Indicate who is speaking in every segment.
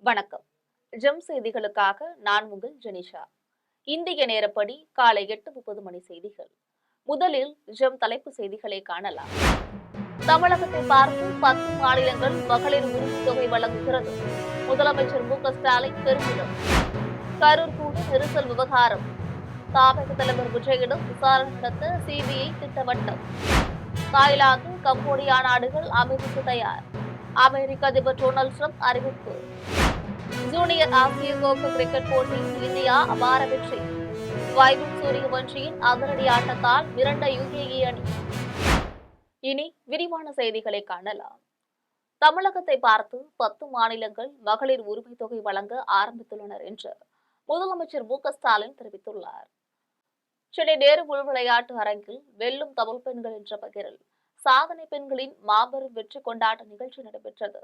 Speaker 1: வணக்கம். ஜெம் செய்திகளுக்காக நான் உங்கள் ஜெனிஷா. இந்திய நேரப்படி காலை 8:30 மணி செய்திகள். முதலில் ஜெம் தலைப்பு செய்திகளை காணலாம். தமிழகத்தை பார்த்து 10 மாநிலங்கள் மகளிர் உரிமைத் தொகை வழங்குகிறது. முதலமைச்சர் மு.க.ஸ்டாலின் பெருமிதம். கரூர் கூட நெரிசல் விவகாரம். தாவேக தலைவர் விஜயிடம் விசாரணை நடத்த சிபிஐ திட்டவட்டம். தாய்லாந்து, கம்போடியா நாடுகள் அமைதிக்கு தயார். அமெரிக்க அதிபர் டொனால்டு டிரம்ப் அறிவிப்பு. ஜூனியர் ஆசிய கோப்பை கிரிக்கெட் போட்டியில் இந்தியா அபார வெற்றி. வைபவ் சூரியவன்ஷியின் அதிரடி ஆட்டத்தால் மிரண்ட யுஏஇ அணி. இனி விரிவான செய்திகளை காணலாம். தமிழகத்தை பார்த்து 10 மாநிலங்கள் மகளிர் உரிமை தொகை வழங்க ஆரம்பித்துள்ளனர் என்று முதலமைச்சர் மு.க.ஸ்டாலின் தெரிவித்துள்ளார். சென்னை நேரு உள் விளையாட்டு அரங்கில் வெல்லும் தமிழ் பெண்கள் என்ற பெயரில் சாதனை பெண்களின் மாபெரும் வெற்றி கொண்டாட்ட நிகழ்ச்சி நடைபெற்றது.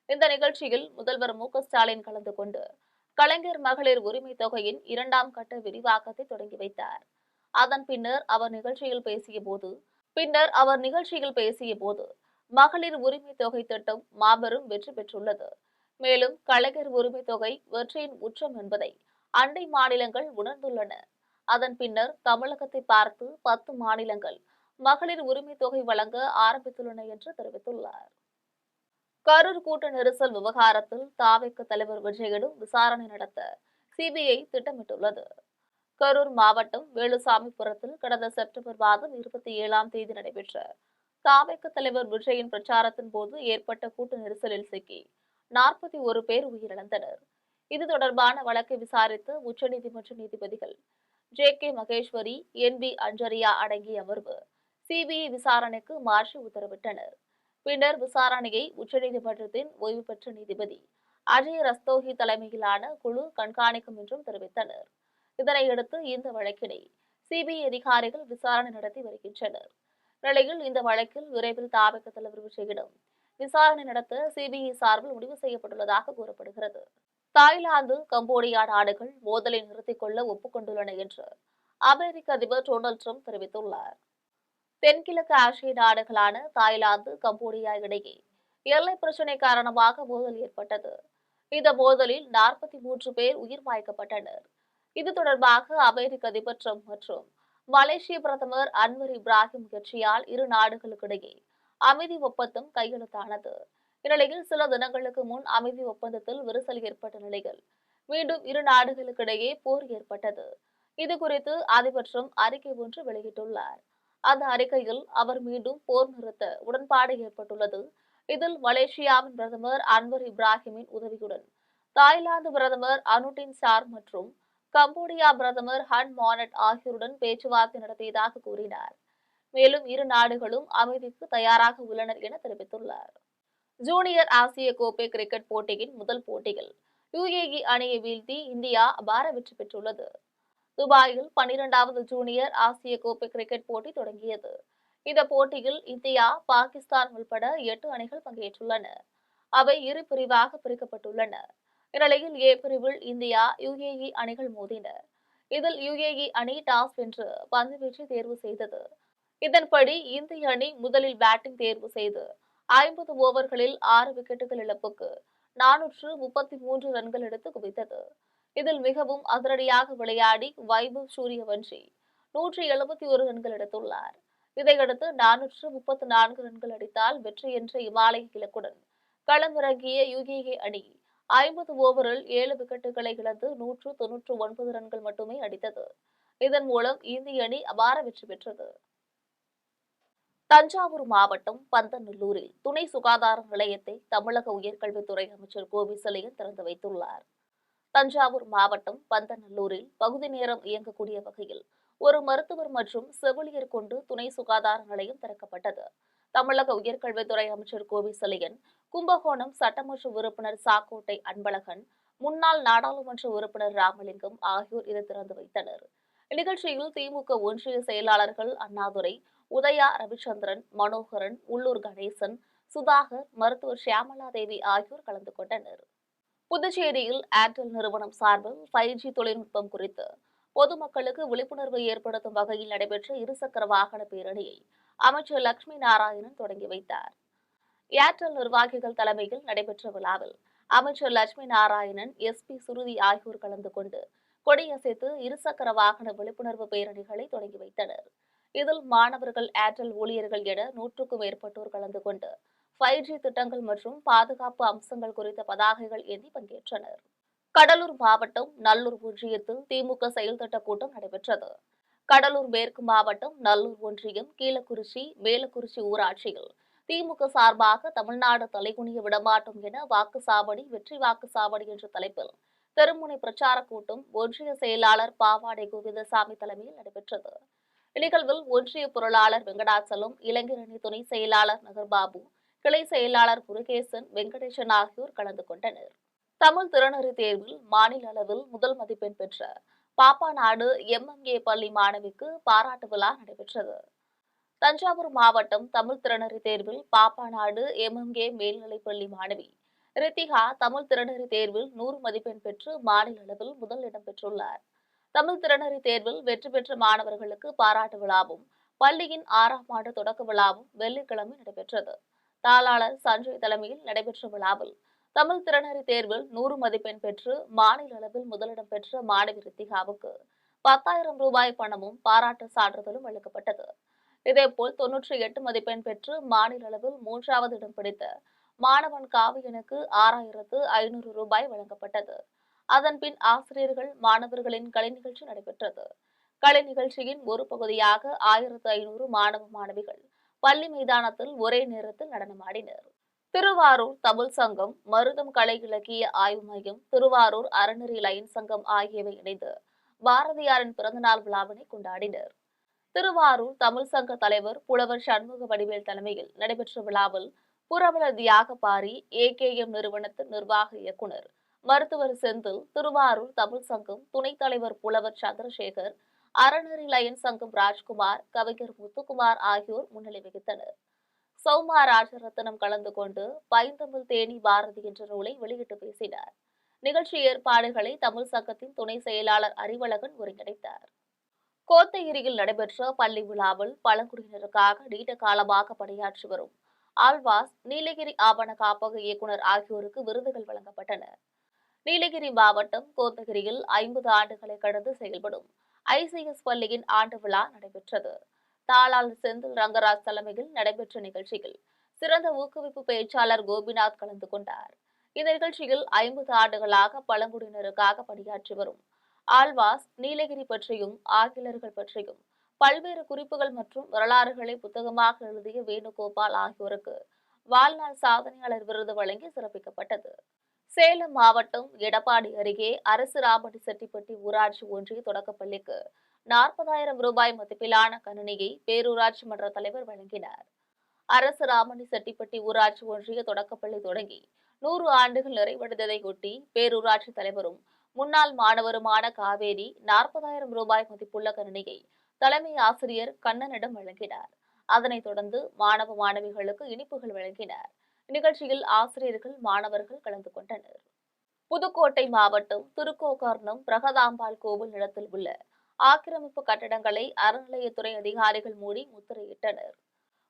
Speaker 1: இந்த நிகழ்ச்சியில் முதல்வர் மு.க.ஸ்டாலின் கலந்து கொண்டு கலைஞர் மகளிர் உரிமை தொகையின் 2ஆம் கட்ட விரிவாக்கத்தை தொடங்கி வைத்தார். அதன் பின்னர் அவர் நிகழ்ச்சியில் பேசிய போது மகளிர் உரிமை தொகை திட்டம் மாபெரும் வெற்றி பெற்றுள்ளது. மேலும் கலைஞர் உரிமை தொகை வெற்றியின் உச்சம் என்பதை அண்டை மாநிலங்கள் உணர்ந்துள்ளன. அதன் பின்னர் தமிழகத்தை பார்த்து 10 மாநிலங்கள் மகளிர் உரிமை தொகை வழங்க ஆரம்பித்துள்ளன என்று தெரிவித்துள்ளார். கரூர் கூட்ட நெரிசல் விவகாரத்தில் தாவேக தலைவர் விஜயிடம் விசாரணை நடத்த சிபிஐ திட்டமிட்டுள்ளது. கரூர் மாவட்டம் வேலுசாமிபுரத்தில் கடந்த செப்டம்பர் மாதம் 27ஆம் தேதி நடைபெற்ற தாவேக தலைவர் விஜயின் பிரச்சாரத்தின் போது ஏற்பட்ட கூட்ட நெரிசலில் சிக்கி 41 பேர் உயிரிழந்தனர். இது தொடர்பான வழக்கை விசாரித்த உச்சநீதிமன்ற நீதிபதிகள் ஜே.கே. மகேஸ்வரி, என்.பி. அஞ்சரியா அடங்கிய அமர்வு சிபிஐ விசாரணைக்கு மாற்றி உத்தரவிட்டனர். பின்னர் விசாரணையை உச்சநீதிமன்றத்தின் ஓய்வு பெற்ற நீதிபதி அஜய் ரஸ்தோகி தலைமையிலான குழு கண்காணிக்கும் என்றும் தெரிவித்தனர். இதனையடுத்து இந்த வழக்கினை சிபிஐ அதிகாரிகள் விசாரணை நடத்தி வருகின்றனர். நிலையில் இந்த வழக்கில் விரைவில் தாவேக தலைவர் விஜயிடம் விசாரணை நடத்த சிபிஐ சார்பில் முடிவு செய்யப்பட்டுள்ளதாக கூறப்படுகிறது. தாய்லாந்து, கம்போடியா நாடுகள் மோதலை நிறுத்திக் கொள்ள ஒப்புக்கொண்டுள்ளன என்று அமெரிக்க அதிபர் டொனால்டு டிரம்ப் தெரிவித்துள்ளார். தென்கிழக்கு ஆசிய நாடுகளான தாய்லாந்து, கம்போடியா இடையே எல்லை பிரச்சினை காரணமாக மோதல் ஏற்பட்டது. இந்த மோதலில் 43 பேர் உயிர் மாய்க்கப்பட்டனர். இது தொடர்பாக அமெரிக்க அதிபர் டிரம்ப் மற்றும் மலேசிய பிரதமர் அன்வர் இப்ராஹிம் முயற்சியால் இரு நாடுகளுக்கிடையே அமைதி ஒப்பந்தம் கையெழுத்தானது. இந்நிலையில் சில தினங்களுக்கு முன் அமைதி ஒப்பந்தத்தில் விரிசல் ஏற்பட்ட நிலையில் மீண்டும் இரு நாடுகளுக்கிடையே போர் ஏற்பட்டது. இதுகுறித்து அதிபர் டிரம்ப் அறிக்கை ஒன்று வெளியிட்டுள்ளார். அந்த அறிக்கையில் அவர் மீண்டும் போர் நிறுத்த உடன்பாடு ஏற்பட்டுள்ளது. இதில் மலேசியாவின் பிரதமர் அன்வர் இப்ராஹிமின் உதவியுடன் தாய்லாந்து பிரதமர் அனுடின் சார் மற்றும் கம்போடியா பிரதமர் ஹன் மானட் ஆகியோருடன் பேச்சுவார்த்தை நடத்தியதாக கூறினார். மேலும் இரு நாடுகளும் அமைதிக்கு தயாராக உள்ளனர் என தெரிவித்துள்ளார். ஜூனியர் ஆசிய கோப்பை கிரிக்கெட் போட்டியின் முதல் போட்டியில் யுஏஇ அணியை வீழ்த்தி இந்தியா அபார வெற்றி பெற்றுள்ளது. துபாயில் 12வது ஜூனியர் ஆசிய கோப்பை கிரிக்கெட் போட்டி தொடங்கியது. இந்த போட்டியில் இந்தியா, பாகிஸ்தான் உள்பட 8 அணிகள் பங்கேற்றுள்ளன. அவை இரு பிரிவாக பிரிக்கப்பட்டுள்ளன. இந்நிலையில் ஏ பிரிவில் இந்தியா, யுஏஇ அணிகள் மோதின. இதில் யுஏஇ அணி டாஸ் வென்று பந்து வீச்சை தேர்வு செய்தது. இதன்படி இந்திய அணி முதலில் பேட்டிங் தேர்வு செய்து 50 ஓவர்களில் 6 விக்கெட்டுகள் இழப்புக்கு 433 ரன்கள் எடுத்து குவித்தது. இதில் மிகவும் அதிரடியாக விளையாடி வைபவ் சூரியவன்ஷி 171 ரன்கள் எடுத்துள்ளார். இதையடுத்து 434 ரன்கள் அடித்தால் வெற்றி என்ற இமாலய இலக்குடன் களமிறங்கிய யுஏஇ அணி 50 ஓவரில் 7 விக்கெட்டுகளை இழந்து 199 ரன்கள் மட்டுமே அடித்தது. இதன் மூலம் இந்திய அணி அபார வெற்றி பெற்றது. தஞ்சாவூர் மாவட்டம் பந்தநல்லூரில் துணை சுகாதார நிலையத்தை தமிழக உயர்கல்வித்துறை அமைச்சர் கோவிசெழியன் திறந்து வைத்துள்ளார். தஞ்சாவூர் மாவட்டம் பந்தநல்லூரில் பகுதி நேரம் இயங்கக்கூடிய வகையில் ஒரு மருத்துவர் மற்றும் செவிலியர் கொண்டு துணை சுகாதார நிலையம் திறக்கப்பட்டது. தமிழக உயர்கல்வித்துறை அமைச்சர் கோவிசெழியன், கும்பகோணம் சட்டமன்ற உறுப்பினர் சாக்கோட்டை அன்பழகன், முன்னாள் நாடாளுமன்ற உறுப்பினர் ராமலிங்கம் ஆகியோர் இதை திறந்து வைத்தனர். இந்நிகழ்ச்சியில் திமுக ஒன்றிய செயலாளர்கள் அண்ணாதுரை, உதயா ரவிச்சந்திரன், மனோகரன், உள்ளூர் கணேசன், சுதாகர், மருத்துவர் ஷியாமலா தேவி ஆகியோர் கலந்து கொண்டனர். புதுச்சேரியில் ஏர்டெல் நிறுவனம் சார்பில் 5G தொழில்நுட்பம் குறித்து பொதுமக்களுக்கு விழிப்புணர்வு ஏற்படுத்தும் வகையில் நடைபெற்ற இருசக்கர வாகன பேரணியை அமைச்சர் லட்சுமி நாராயணன் தொடங்கி வைத்தார். ஏர்டெல் நிர்வாகிகள் தலைமையில் நடைபெற்ற விழாவில் அமைச்சர் லட்சுமி நாராயணன், எஸ்பி சுருதி ஆகியோர் கலந்து கொண்டு கொடியசைத்து இருசக்கர வாகன விழிப்புணர்வு பேரணிகளை தொடங்கி வைத்தனர். இதில் மாணவர்கள், ஏர்டெல் ஊழியர்கள் என 100க்கும் மேற்பட்டோர் கலந்து கொண்டு 5G திட்டங்கள் மற்றும் பாதுகாப்பு அம்சங்கள் குறித்த பதாகைகள் ஏந்தி பங்கேற்றனர். கடலூர் மாவட்டம் நல்லூர் ஒன்றியத்தில் திமுக செயல்திட்ட கூட்டம் நடைபெற்றது. கடலூர் மேற்கு மாவட்டம் நல்லூர் ஒன்றியம் கீழக்குறிச்சி, மேலக்குறிச்சி ஊராட்சியில் திமுக சார்பாக தமிழ்நாடு தலைகுனிய விடமாட்டோம் என வாக்குச்சாவடி வெற்றி வாக்குச்சாவடி என்ற தலைப்பில் தெருமுனை பிரச்சார கூட்டம் ஒன்றிய செயலாளர் பாவாடை கோவிந்தசாமி தலைமையில் நடைபெற்றது. இந்நிகழ்வில் ஒன்றிய பொருளாளர் வெங்கடாச்சலம், இளைஞரணி துணை செயலாளர் நகர்பாபு, கிளை செயலாளர் முருகேசன், வெங்கடேசன் ஆகியோர் கலந்து கொண்டனர். தமிழ் திறனறி தேர்வில் மாநில அளவில் முதல் மதிப்பெண் பெற்ற பாப்பாநாடு MMA பள்ளி மாணவிக்கு பாராட்டு விழா நடைபெற்றது. தஞ்சாவூர் மாவட்டம் தமிழ் திறனறி தேர்வில் பாப்பாநாடு MMA மேல்நிலைப்பள்ளி மாணவி ரித்திகா தமிழ் திறனறி தேர்வில் 100 மதிப்பெண் பெற்று மாநில அளவில் முதல் இடம் பெற்றுள்ளார். தமிழ் திறனறி தேர்வில் வெற்றி பெற்ற மாணவர்களுக்கு பாராட்டு விழாவும் பள்ளியின் 6ஆம் ஆண்டு தொடக்க விழாவும் வெள்ளிக்கிழமை நடைபெற்றது. தாளாளர் சஞ்சய் தலைமையில் நடைபெற்ற விழாவில் தமிழ் திறனறி தேர்வில் 100 மதிப்பெண் பெற்று மாநில அளவில் முதலிடம் பெற்ற மாணவி ரித்திகாவுக்கு 10,000 ரூபாய் பணமும் பாராட்டு சான்றிதழும் அளிக்கப்பட்டது. இதேபோல் 98 மதிப்பெண் பெற்று மாநில அளவில் 3வது இடம் பிடித்த மாணவன் காவியனுக்கு 6,500 ரூபாய் வழங்கப்பட்டது. அதன்பின் ஆசிரியர்கள், மாணவர்களின் கலை நிகழ்ச்சி நடைபெற்றது. கலை நிகழ்ச்சியின் ஒரு பகுதியாக 1,500 மாணவ மாணவிகள் பள்ளி மைதானத்தில் ஒரே நேரத்தில் நடனமாடினர். திருவாரூர் தமிழ் சங்கம், மருதம் கலை இலக்கிய ஆய்வு மையம், திருவாரூர் அறநெறி லயன் சங்கம் ஆகியவை இணைந்து பாரதியாரின் பிறந்தநாள் விழாவினை கொண்டாடினர். திருவாரூர் தமிழ் சங்க தலைவர் புலவர் சண்முக வடிவேல் தலைமையில் நடைபெற்ற விழாவில் புரவலர் தியாகபாரி, AKM நிறுவனத்தின் நிர்வாக இயக்குநர் மருத்துவர் செந்தில், திருவாரூர் தமிழ் சங்கம் துணைத் தலைவர் புலவர் சந்திரசேகர், அறநெறி லயன் சங்கம் ராஜ்குமார், கவிஞர் முத்துக்குமார் ஆகியோர் முன்னிலை வகித்தனர். சௌமா ராஜரத்னம் கலந்து கொண்டு பைந்தமிழ் தேனி பாரதி என்ற நூலை வெளியிட்டு பேசினார். நிகழ்ச்சி ஏற்பாடுகளை தமிழ் சங்கத்தின் துணை செயலாளர் அறிவழகன் ஒருங்கிணைத்தார். கோத்தகிரியில் நடைபெற்ற பள்ளி விழாவில் பழங்குடியினருக்காக நீண்ட காலமாக பணியாற்றி வரும் ஆழ்வாஸ், நீலகிரி ஆவண காப்பக இயக்குநர் ஆகியோருக்கு விருதுகள் வழங்கப்பட்டன. நீலகிரி மாவட்டம் கோத்தகிரியில் 50 ஆண்டுகளை கடந்து செயல்படும் ICS பள்ளியின் ஆண்டு விழா நடைபெற்றது. தாளாளர் செந்தில் ரங்கராஜ் தலைமையில் நடைபெற்ற நிகழ்ச்சியில் சிறந்த ஊக்குவிப்பு பேச்சாளர் கோபிநாத் கலந்து கொண்டார். இந்த நிகழ்ச்சியில் 50 ஆண்டுகளாக பழங்குடியினருக்காக பணியாற்றி வரும் ஆழ்வாஸ், நீலகிரி பற்றியும் ஆங்கிலர்கள் பற்றியும் பல்வேறு குறிப்புகள் மற்றும் வரலாறுகளை புத்தகமாக எழுதிய வேணுகோபால் ஆகியோருக்கு வாழ்நாள் சாதனையாளர் விருது வழங்கி சிறப்பிக்கப்பட்டது. சேலம் மாவட்டம் எடப்பாடி அருகே அரசு ராமடி செட்டிப்பட்டி ஊராட்சி ஒன்றிய தொடக்கப்பள்ளிக்கு 40,000 ரூபாய் மதிப்பிலான கணினியை பேரூராட்சி மன்ற தலைவர் வழங்கினார். அரசு ராமடி செட்டிப்பட்டி ஊராட்சி ஒன்றிய தொடக்கப்பள்ளி தொடங்கி 100 ஆண்டுகள் நிறைவடைந்ததையொட்டி பேரூராட்சி தலைவரும் முன்னாள் மாணவருமான காவேரி 40,000 ரூபாய் மதிப்புள்ள கணினியை தலைமை ஆசிரியர் கண்ணனிடம் வழங்கினார். அதனைத் தொடர்ந்து மாணவ மாணவிகளுக்கு இனிப்புகள் வழங்கினார். நிகழ்ச்சியில் ஆசிரியர்கள், மாணவர்கள் கலந்து கொண்டனர். புதுக்கோட்டை மாவட்டம் திருக்கோகர்ணம் பிரகதாம்பாள் கோவில் நிலத்தில் உள்ள ஆக்கிரமிப்பு கட்டடங்களை அறநிலையத்துறை அதிகாரிகள் மூடி முத்திரையிட்டனர்.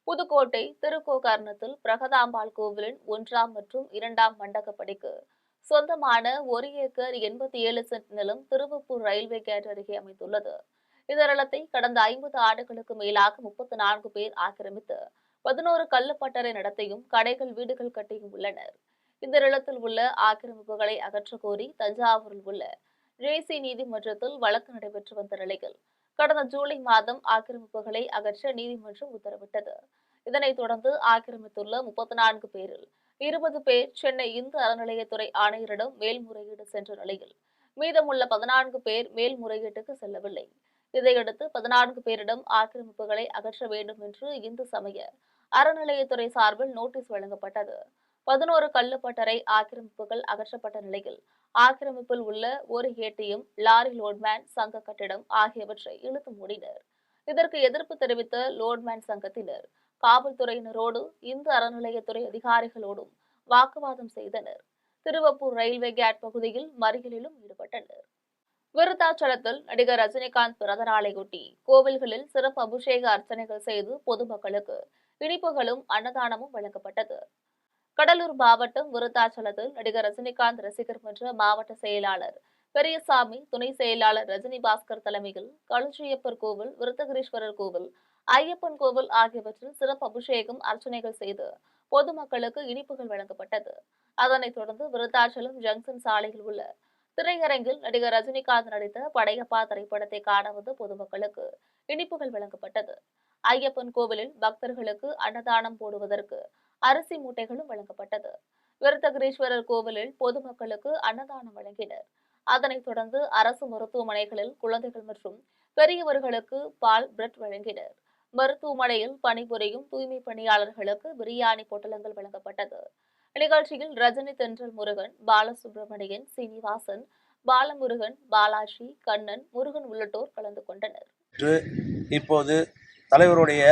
Speaker 1: புதுக்கோட்டை திருக்கோகர்ணத்தில் பிரகதாம்பாள் கோவிலின் 1ஆம் மற்றும் 2ஆம் மண்டகப்படிக்கு சொந்தமான 1 ஏக்கர் 87 சென்ட் நிலம் திருவப்பூர் ரயில்வே கேட் அருகே அமைந்துள்ளது. இந்த நிலத்தை கடந்த 50 ஆண்டுகளுக்கு மேலாக 34 பேர் ஆக்கிரமித்து 11 கள்ளுப்பட்டறை நடத்தியும் கடைகள், வீடுகள் கட்டியும் உள்ளனர். இந்த நிலத்தில் உள்ள ஆக்கிரமிப்புகளை அகற்றக் கோரி தஞ்சாவூரில் உள்ள JC நீதிமன்றத்தில் வழக்கு நடைபெற்று வந்த நிலையில் கடந்த ஜூலை மாதம் ஆக்கிரமிப்புகளை அகற்ற நீதிமன்றம் உத்தரவிட்டது. இதனைத் தொடர்ந்து ஆக்கிரமித்துள்ள 34 பேரில் 20 பேர் சென்னை இந்து அறநிலையத்துறை ஆணையரிடம் மேல்முறையீடு சென்ற நிலையில் மீதமுள்ள 14 பேர் மேல்முறையீட்டுக்கு செல்லவில்லை. இதையடுத்து 14 பேரிடம் ஆக்கிரமிப்புகளை அகற்ற வேண்டும் என்று இந்து சமய அறநிலையத்துறை சார்பில் நோட்டீஸ் வழங்கப்பட்டது. 11 கள்ளுப்பட்டறை ஆக்கிரமிப்புகள் அகற்றப்பட்ட நிலையில் ஆக்கிரமிப்பில் உள்ள ஒரு ATM, லாரி லோட்மேன் சங்க கட்டிடம் ஆகியவற்றை இழுத்து மூடினர். இதற்கு எதிர்ப்பு தெரிவித்த லோட்மேன் சங்கத்தினர் காவல்துறையினரோடு இந்து அறநிலையத்துறை அதிகாரிகளோடும் வாக்குவாதம் செய்தனர். திருவப்பூர் ரயில்வே கேட் பகுதியில் மறியலிலும் ஈடுபட்டனர். விருத்தாச்சலத்தில் நடிகர் ரஜினிகாந்த் பிறந்த நாளையொட்டி கோவில்களில் சிறப்பு அபிஷேக அர்ச்சனைகள் செய்து பொதுமக்களுக்கு இனிப்புகளும் அன்னதானமும் வழங்கப்பட்டது. கடலூர் மாவட்டம் விருத்தாச்சலத்தில் நடிகர் ரஜினிகாந்த் ரசிகர் மன்ற மாவட்ட செயலாளர் பெரியசாமி, துணை செயலாளர் ரஜினி பாஸ்கர் தலைமையில் களுச்சியப்பர் கோவில், விருத்தகிரீஸ்வரர் கோவில், ஐயப்பன் கோவில் ஆகியவற்றில் சிறப்பு அபிஷேகம், அர்ச்சனைகள் செய்து பொதுமக்களுக்கு இனிப்புகள் வழங்கப்பட்டது. அதனைத் தொடர்ந்து விருத்தாச்சலம் ஜங்ஷன் சாலையில் உள்ள திரையரங்கில் நடிகர் ரஜினிகாந்த் நடித்த படையப்பா திரைப்படத்தை காண வந்த பொதுமக்களுக்கு இனிப்புகள் வழங்கப்பட்டது. ஐயப்பன் கோவிலில் பக்தர்களுக்கு அன்னதானம் போடுவதற்கு அரிசி மூட்டைகளும் வழங்கப்பட்டது. விருத்தகிரீஸ்வரர் கோவிலில் பொதுமக்களுக்கு அன்னதானம் வழங்கினர். அதனைத் தொடர்ந்து அரசு மருத்துவமனைகளில் குழந்தைகள் மற்றும் பெரியவர்களுக்கு பால், பிரெட் வழங்கினர். மருத்துவமனையில் பணிபுரியும் தூய்மை பணியாளர்களுக்கு பிரியாணி பொட்டலங்கள் வழங்கப்பட்டது. நிகழ்ச்சியில் ரஜினி, தென்றல் முருகன், பாலசுப்ரமணியன், சீனிவாசன், பாலமுருகன், பாலாஜி, கண்ணன், முருகன் உள்ளிட்டோர் கலந்து கொண்டனர்.
Speaker 2: இப்போது தலைவருடைய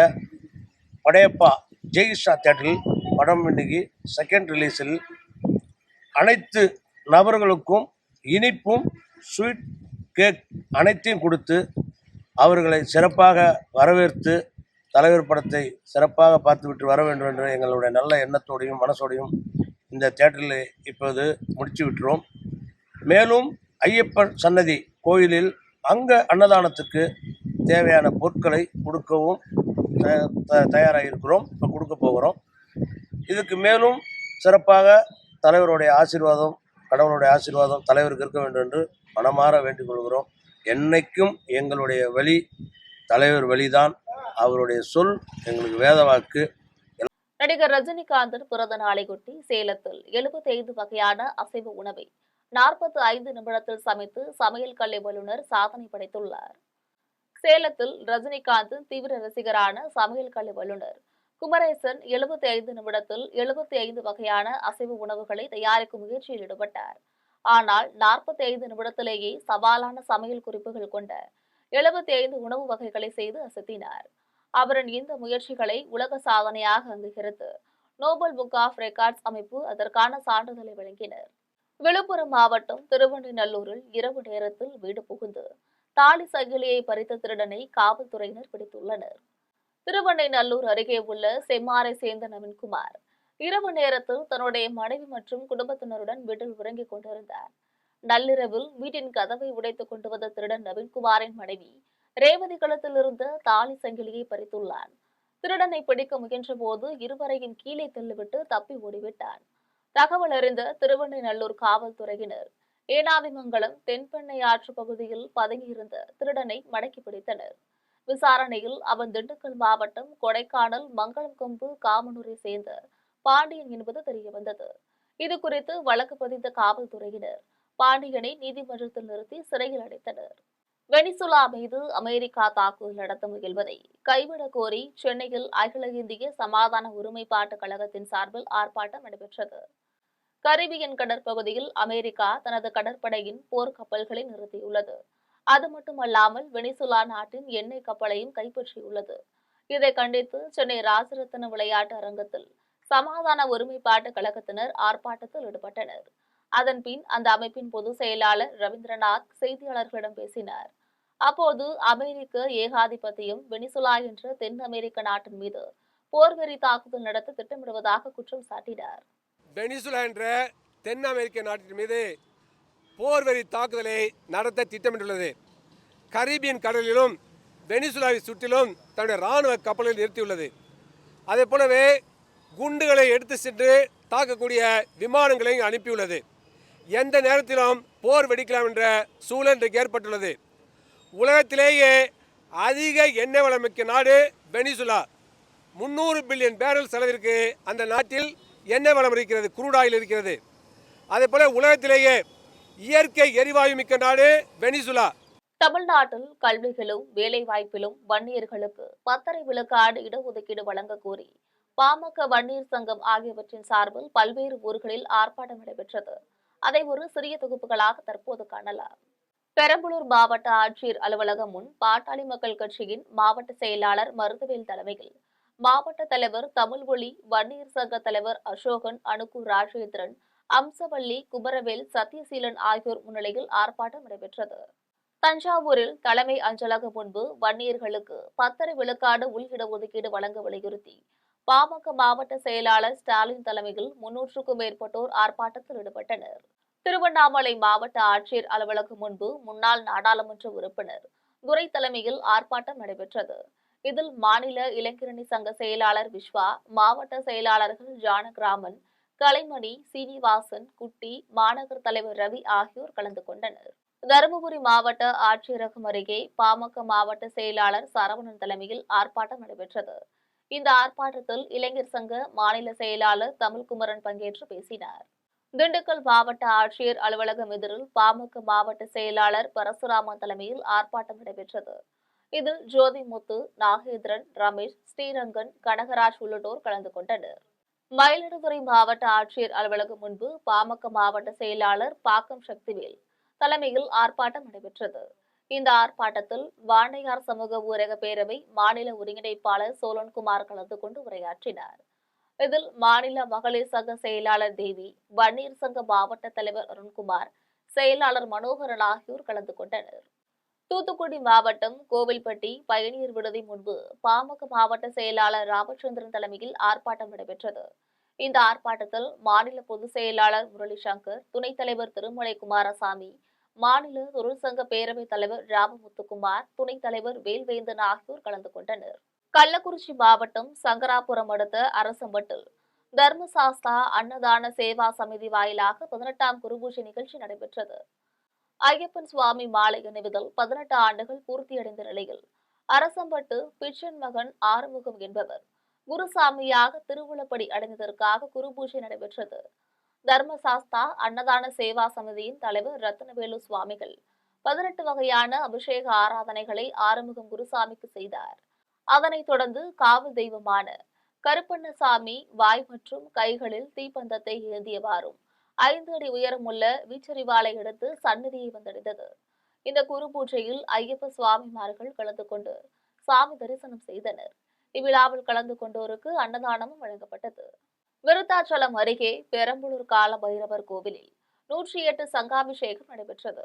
Speaker 2: படையப்பா ஜெய்ஷா தியேட்டரில் படம் இன்னைக்கு செகண்ட் ரிலீஸில் அனைத்து நபர்களுக்கும் இனிப்பும் ஸ்வீட் கேக் அனைத்தையும் கொடுத்து அவர்களை சிறப்பாக வரவேற்று தலைவர் படத்தை சிறப்பாக பார்த்துவிட்டு வர வேண்டும் என்ற எங்களுடைய நல்ல எண்ணத்தோடையும் மனசோடையும் இந்த தியேட்டரில் இப்போது முடித்து விட்டுறோம். மேலும் ஐயப்பன் சன்னதி கோயிலில் அங்கே அன்னதானத்துக்கு தேவையான பொருட்களை கொடுக்கவும் தயாராக இருக்கிறோம். இப்போ கொடுக்க போகிறோம். இதுக்கு மேலும் சிறப்பாக தலைவருடைய ஆசீர்வாதம், கடவுளுடைய ஆசீர்வாதம் தலைவருக்கு இருக்க வேண்டும் என்று மனமாற வேண்டிக் கொள்கிறோம். என்னைக்கும் எங்களுடைய வழி தலைவர் வழிதான். அவருடைய சொல் எங்களுக்கு வேத வாக்கு.
Speaker 1: நடிகர் ரஜினிகாந்தின் பிறந்த நாளையொட்டி சேலத்தில் 75 வகையான அசைவ உணவை 45 நிமிடத்தில் சமைத்து சமையல் கலை வல்லுநர் சாதனை படைத்துள்ளார். சேலத்தில் ரஜினிகாந்தின் தீவிர ரசிகரான சமையல் கலை வல்லுநர் குமரேசன் 75 நிமிடத்தில் 75 வகையான அசைவ உணவுகளை தயாரிக்கும் முயற்சியில் ஈடுபட்டார். ஆனால் 45 நிமிடத்திலேயே சவாலான சமையல் குறிப்புகள் கொண்ட 75 உணவு வகைகளை செய்து அசத்தினார். அவரின் இந்த முயற்சிகளை உலக சாதனையாக அங்கீகரித்து நோபல் புக் ஆஃப் ரெக்கார்ட்ஸ் அமைப்பு அதற்கான சான்றிதழை வழங்கினர். விழுப்புரம் மாவட்டம் திருவண்ணைநல்லூரில் இரவு நேரத்தில் வீடு புகுந்து தாலி சங்கிலியை பறித்த திருடனை காவல்துறையினர் பிடித்துள்ளனர். திருவண்ணைநல்லூர் அருகே உள்ள செம்மாரை சேர்ந்த நவீன்குமார் இரவு நேரத்தில் தன்னுடைய மனைவி மற்றும் குடும்பத்தினருடன் வீட்டில் உறங்கிக் கொண்டிருந்தார். நள்ளிரவில் வீட்டின் கதவை உடைத்துக் கொண்டு வந்த திருடன் நவீன்குமாரின் மனைவி ரேவதி களத்தில் இருந்த தாலி சங்கிலியை பறித்துள்ளான். திருடனை பிடிக்க முயன்ற போது இருவரையும் கீழே தள்ளிவிட்டு தப்பி ஓடிவிட்டான். தகவல் அறிந்த திருவண்ணைநல்லூர் காவல்துறையினர் ஏனாதிமங்கலம் தென்பெண்ணை ஆற்று பகுதியில் பதுங்கியிருந்த திருடனை மடக்கி பிடித்தனர். விசாரணையில் அவன் திண்டுக்கல் மாவட்டம் கொடைக்கானல் மங்களம் கொம்பு காமனூரை சேர்ந்த பாண்டியன் என்பது தெரியவந்தது. இதுகுறித்து வழக்கு பதிந்த காவல்துறையினர் பாண்டியனை நீதிமன்றத்தில் நிறுத்தி சிறையில் அடைத்தனர். வெனிசுலா மீது அமெரிக்கா தாக்குதல் நடத்த முயல்வதை கைவிடக் கோரி சென்னையில் அகில இந்திய சமாதான ஒருமைப்பாட்டு கழகத்தின் சார்பில் ஆர்ப்பாட்டம் நடைபெற்றது. கரிபியன் கடற்பகுதியில் அமெரிக்கா தனது கடற்படையின் போர் கப்பல்களை நிறுத்தியுள்ளது. அது மட்டுமல்லாமல் வெனிசுலா நாட்டின் எண்ணெய் கப்பலையும் கைப்பற்றியுள்ளது. இதை கண்டித்து சென்னை ராஜரத்ன விளையாட்டு அரங்கத்தில் சமாதான ஒருமைப்பாட்டு கழகத்தினர் ஆர்ப்பாட்டத்தில் ஈடுபட்டனர். அதன்பின் அந்த அமைப்பின் பொதுச் செயலாளர் ரவீந்திரநாத் செய்தியாளர்களிடம் பேசினார். அப்போது அமெரிக்க ஏகாதிபத்தியம் வெனிசுலா என்ற தென் அமெரிக்க நாட்டின் மீது போர்வெறி தாக்குதல் நடத்த திட்டமிடுவதாக குற்றம் சாட்டினார்.
Speaker 3: வெனிசுலா என்ற தென் அமெரிக்க நாட்டின் மீது போர்வெறி தாக்குதலை நடத்த திட்டமிட்டுள்ளது. கரீபியன் கடலிலும் வெனிசுலாவை சுற்றிலும் தன்னுடைய இராணுவ கப்பல்களை நிறுத்தியுள்ளது. அதே போலவே குண்டுகளை எடுத்து சென்று தாக்கக்கூடிய விமானங்களை அனுப்பியுள்ளது. எந்த நேரத்திலும் போர் வெடிக்கலாம் என்ற சூழல் இன்றைக்கு ஏற்பட்டுள்ளது. உலகத்திலேயே அதிக எண்ணெய் வளமிக்க நாடு வெனிசுலா. 300 பில்லியன் பேரல் செலவிற்கு அந்த நாட்டில் எண்ணெய் வளம் இருக்கிறது, குரூட் ஆயில் இருக்கிறது. அதே போல உலகத்திலேயே இயற்கை எரிவாயு மிக்க நாடு வெனிசுலா.
Speaker 1: தமிழ்நாட்டில் கல்வியிலும் வேலைவாய்ப்பிலும் வன்னியர்களுக்கு 10.5 விழுக்காடு இடஒதுக்கீடு வழங்க கோரி பாமக வன்னியர் சங்கம் ஆகியவற்றின் சார்பில் பல்வேறு ஊர்களில் ஆர்ப்பாட்டம் நடைபெற்றது. அதை ஒரு சிறிய தொகுப்புகளாக தற்போது காணலாம். பெரம்பலூர் மாவட்ட ஆட்சியர் அலுவலகம் முன் பாட்டாளி மக்கள் கட்சியின் மாவட்ட செயலாளர் மருதுவேல் தலைமையில் மாவட்ட தலைவர் தமிழ்வொளி, வன்னியர் சங்க தலைவர் அசோகன், அணுக்கூர் ராஜேந்திரன், அம்சவள்ளி, குமரவேல், சத்யசீலன் ஆகியோர் முன்னிலையில் ஆர்ப்பாட்டம் நடைபெற்றது. தஞ்சாவூரில் தலைமை அஞ்சலகம் முன்பு வன்னியர்களுக்கு 10.5 விழுக்காடு உள் இடஒதுக்கீடு வழங்க வலியுறுத்தி பாமக மாவட்ட செயலாளர் ஸ்டாலின் தலைமையில் 300க்கும் மேற்பட்டோர் ஆர்ப்பாட்டத்தில் ஈடுபட்டனர். திருவண்ணாமலை மாவட்ட ஆட்சியர் அலுவலகம் முன்பு முன்னாள் நாடாளுமன்ற உறுப்பினர் துரை தலைமையில் ஆர்ப்பாட்டம் நடைபெற்றது. இதில் மாநில இளைஞரணி சங்க செயலாளர் விஸ்வா, மாவட்ட செயலாளர்கள் ஜானகிராமன், கலைமணி, சீனிவாசன், குட்டி, மாநகர் தலைவர் ரவி ஆகியோர் கலந்து கொண்டனர். தருமபுரி மாவட்ட ஆட்சியரகம் அருகே பாமக மாவட்ட செயலாளர் சரவணன் தலைமையில் ஆர்ப்பாட்டம் நடைபெற்றது. இந்த ஆர்ப்பாட்டத்தில் இளைஞர் சங்க மாநில செயலாளர் தமிழ்குமரன் பங்கேற்று பேசினார். திண்டுக்கல் மாவட்ட ஆட்சியர் அலுவலகம் எதிரில் பாமக மாவட்ட செயலாளர் பரசுராமன் தலைமையில் ஆர்ப்பாட்டம் நடைபெற்றது. இதில் ஜோதிமுத்து, நாகேந்திரன், ரமேஷ், ஸ்ரீரங்கன், கனகராஜ் உள்ளிட்டோர் கலந்து கொண்டனர். மயிலாடுதுறை மாவட்ட ஆட்சியர் அலுவலகம் முன்பு பாமக மாவட்ட செயலாளர் பாக்கம் சக்திவேல் தலைமையில் ஆர்ப்பாட்டம் நடைபெற்றது. இந்த ஆர்ப்பாட்டத்தில் வாண்டையார் சமூக ஊரக பேரவை மாநில ஒருங்கிணைப்பாளர் சோழன்குமார் கலந்து கொண்டு உரையாற்றினார். இதில் மாநில மகளிர் சங்க செயலாளர் தேவி, வன்னியர் சங்க மாவட்ட தலைவர் அருண்குமார், செயலாளர் மனோகரன் ஆகியோர் கலந்து கொண்டனர். தூத்துக்குடி மாவட்டம் கோவில்பட்டி பயணியர் விடுதி முன்பு பாமக மாவட்ட செயலாளர் ராமச்சந்திரன் தலைமையில் ஆர்ப்பாட்டம் நடைபெற்றது. இந்த ஆர்ப்பாட்டத்தில் மாநில பொதுச் செயலாளர் முரளி சங்கர், துணைத் தலைவர் திருமலை குமாரசாமி, மாநில தொழிற்சங்க பேரவைத் தலைவர் ராமமுத்துக்குமார், துணைத் தலைவர் வேல்வேந்தன் ஆகியோர் கலந்து கொண்டனர். கள்ளக்குறிச்சி மாவட்டம் சங்கராபுரம் அடுத்த அரசம்பட்டில் தர்மசாஸ்தா அன்னதான சேவா சமிதி வாயிலாக 18ஆம் குருபூஜை நிகழ்ச்சி நடைபெற்றது. ஐயப்பன் சுவாமி மாலை அணிவதில் 18 ஆண்டுகள் பூர்த்தியடைந்த நிலையில் அரசம்பட்டு பிச்சன் மகன் ஆறுமுகம் என்பவர் குருசாமியாக திருவுளப்படி அடைந்ததற்காக குருபூஜை நடைபெற்றது. தர்மசாஸ்தா அன்னதான சேவா சமிதியின் தலைவர் ரத்னவேலு சுவாமிகள் 18 வகையான அபிஷேக ஆராதனைகளை ஆறுமுகம் குருசாமிக்கு செய்தார். அதனைத் தொடர்ந்து காவல் தெய்வமான கருப்பண்ணசாமி வாய் மற்றும் கைகளில் தீப்பந்தத்தை ஏந்தியவாறும் 5 அடி உயரமுள்ள வீச்சரிவாளை எடுத்து சந்நிதியை வந்தடைந்தது. இந்த குரு பூஜையில் ஐயப்ப சுவாமிமார்கள் கலந்து கொண்டு சாமி தரிசனம் செய்தனர். இவ்விழாவில் கலந்து கொண்டோருக்கு அன்னதானமும் வழங்கப்பட்டது. விருத்தாச்சலம் அருகே பெரம்பலூர் கால பைரவர் கோவிலில் 108 சங்காபிஷேகம் நடைபெற்றது.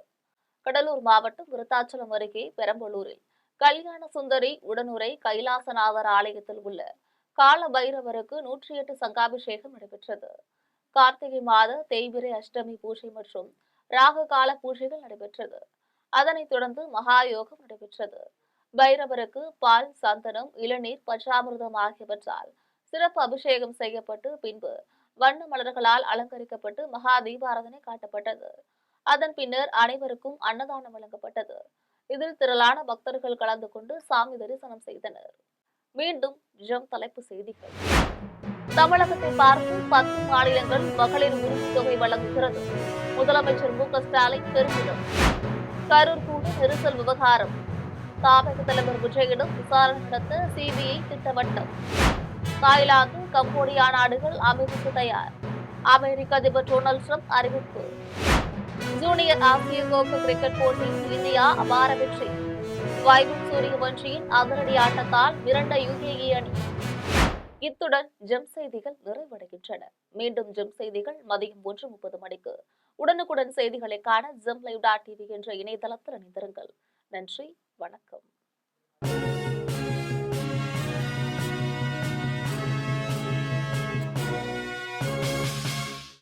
Speaker 1: கடலூர் மாவட்டம் விருத்தாச்சலம் அருகே பெரம்பலூரில் கல்யாண சுந்தரி உடனுரை கைலாசநாதர் ஆலயத்தில் உள்ள கால பைரவருக்கு 108 சங்காபிஷேகம் நடைபெற்றது. கார்த்திகை மாத தேய்பிரை அஷ்டமி பூஜை மற்றும் ராகு கால பூஜைகள் நடைபெற்றது. அதனைத் தொடர்ந்து மகா யோகம் நடைபெற்றது. பைரவருக்கு பால், சந்தனம், இளநீர், பஞ்சாமிர்தம் ஆகியவற்றால் சிறப்பு அபிஷேகம் செய்யப்பட்டு பின்பு வண்ண மலர்களால் அலங்கரிக்கப்பட்டு மகா தீபாராதனை காட்டப்பட்டது. அதன் பின்னர் அனைவருக்கும் அன்னதானம் வழங்கப்பட்டது. இதில் திரளான பக்தர்கள் கலந்து கொண்டு சாமி தரிசனம் செய்தனர். மீண்டும் தலைப்புச் செய்திகள். தமிழகத்தை பார்த்து 10 மாநிலங்கள் மகளிர் உரிமைத் தொகை வழங்குகிறது. முதலமைச்சர் மு.க. ஸ்டாலின் பெருமிதம். கரூர் கூட நெரிசல் விவகாரம் தாவக தலைவர் விஜயிடம் விசாரணை நடத்த சிபிஐ திட்டவட்டம். தாய்லாந்து, கம்போடியா நாடுகள் அமைதிக்கு தயார். அமெரிக்க அதிபர் டொனால்டு டிரம்ப் அறிவிப்பு. ஜூனியர் ஆசிய கோப்பை கிரிக்கெட் போட்டியில் இந்தியா அபார வெற்றி. வைபவ் சூரியவன்ஷியின் அதிரடி ஆட்டத்தால் மிரண்ட யுஏஇ அணி. இத்துடன் ஜெம் செய்திகள் நிறைவடைகின்றன. மீண்டும் ஜெம் செய்திகள் மதியம் 1:30 மணிக்கு. உடனுக்குடன் செய்திகளை காண ஜெம் லைவ்.tv என்ற இணையதளத்தில் இணைந்திருங்கள். நன்றி, வணக்கம்.